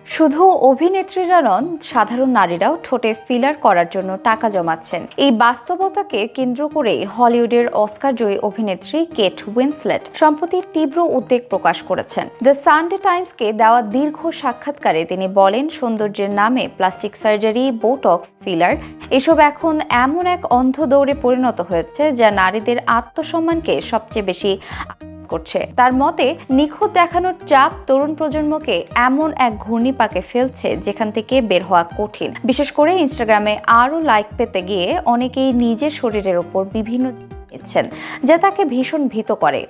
শুধু অভিনেত্রীরা নন, সাধারণ নারীরাও ঠোঁটে ফিলার করার জন্য টাকা জমাচ্ছেন। এই বাস্তবতাকে কেন্দ্র করেই হলিউডের অস্কার জয়ী অভিনেত্রী কেট উইন্সলেট সম্প্রতি তীব্র উদ্বেগ প্রকাশ করেছেন। দ্য সানডে টাইমসকে দেওয়া দীর্ঘ সাক্ষাৎকারে তিনি বলেন, সৌন্দর্যের নামে প্লাস্টিক সার্জারি, বোটক্স, ফিলার এসব এখন এমন এক অন্ধ দৌড়ে পরিণত হয়েছে যা নারীদের আত্মসম্মানকে সবচেয়ে বেশি করছে। তার মতে, নিখুঁত দেখানোর চাপ তরুণ প্রজন্মকে এমন এক ঘূর্ণিপাকে ফেলছে যেখান থেকে বের হওয়া কঠিন। বিশেষ করে ইনস্টাগ্রামে আরও লাইক পেতে গিয়ে অনেকেই নিজের শরীরের উপর বিভিন্ন দিচ্ছেন, যা তাকে ভীষণ ভীত করে।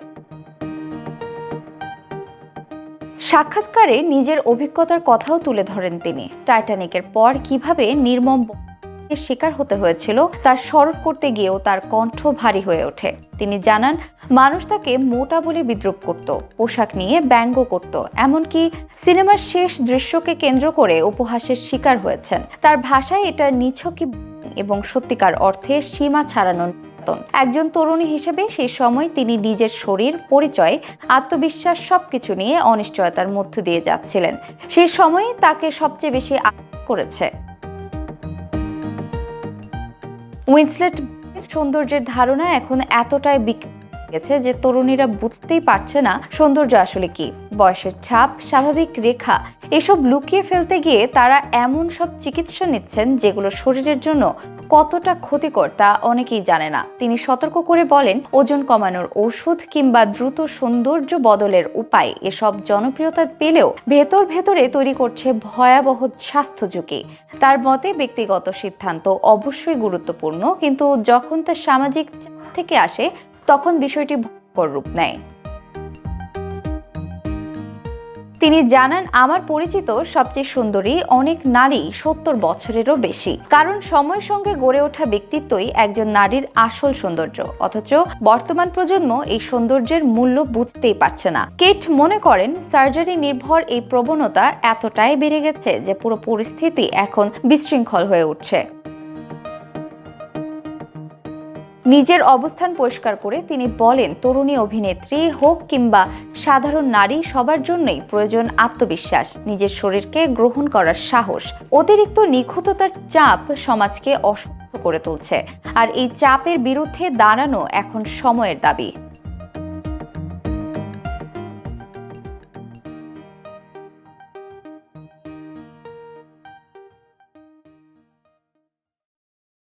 সাক্ষাৎকারে নিজের অভিজ্ঞতার কথাও তুলে ধরেন তিনি। টাইটানিকের পর কিভাবে নির্মম শিকার হতে হয়েছিল তা স্মরণ করতে গিয়েও তার কণ্ঠ ভারী হয়ে ওঠে। তিনি জানান, মানুষ তাকে মোটা বলে বিদ্রূপ করত, পোশাক নিয়ে ব্যঙ্গ করত, এমনকি সিনেমার শেষ দৃশ্যকে কেন্দ্র করে উপহাসের শিকার হয়েছেন। তার ভাষায় এটা নিছকই এবং সত্যিকার অর্থে সীমা ছাড়ানো। একজন তরুণী হিসেবে সেই সময় তিনি নিজের শরীর, পরিচয়, আত্মবিশ্বাস সবকিছু নিয়ে অনিশ্চয়তার মধ্য দিয়ে যাচ্ছিলেন। সেই সময় তাকে সবচেয়ে বেশি আঘাত করেছে। উইন্সলেট সৌন্দর্যের ধারণা এখন এতটাই গেছে যে তরুণীরা বুঝতেই পারছে না সৌন্দর্য আসলে কি। বয়সের ছাপ, স্বাভাবিক রেখা এসব লুকিয়ে ফেলতে গিয়ে তারা এমন সব চিকিৎসা নিচ্ছেন যেগুলো শরীরের জন্য কতটা ক্ষতিকর তা অনেকেই জানে না। তিনি সতর্ক করে বলেন, ওজন কমানোর ওষুধ কিংবা দ্রুত সৌন্দর্য বদলের উপায় এসব জনপ্রিয়তা পেলেও ভেতরে তৈরি করছে ভয়াবহ স্বাস্থ্য ঝুঁকি। তার মতে, ব্যক্তিগত সিদ্ধান্ত অবশ্যই গুরুত্বপূর্ণ, কিন্তু যখন তা সামাজিক থেকে আসে তখন বিষয়টি ভয়ঙ্কর রূপ নেয়। তিনি জানান, আমার পরিচিত সবচেয়ে সুন্দরী অনেক নারী 70 বছরেরও বেশি। কারণ সময়ের সঙ্গে গড়ে ওঠা ব্যক্তিত্বই একজন নারীর আসল সৌন্দর্য। অথচ বর্তমান প্রজন্ম এই সৌন্দর্যের মূল্য বুঝতেই পারছে না। কেট মনে করেন, সার্জারি নির্ভর এই প্রবণতা এতটাই বেড়ে গেছে যে পুরো পরিস্থিতি এখন বিশৃঙ্খল হয়ে উঠছে। নিজের অবস্থান পরিষ্কার করে তিনি বলেন, তরুণী অভিনেত্রী হোক কিংবা সাধারণ নারী, সবার জন্যই প্রয়োজন আত্মবিশ্বাস, নিজের শরীরকে গ্রহণ করার সাহস। অতিরিক্ত নিখুঁততার চাপ সমাজকে অসুস্থ করে তুলছে, আর এই চাপের বিরুদ্ধে দাঁড়ানো এখন সময়ের দাবি।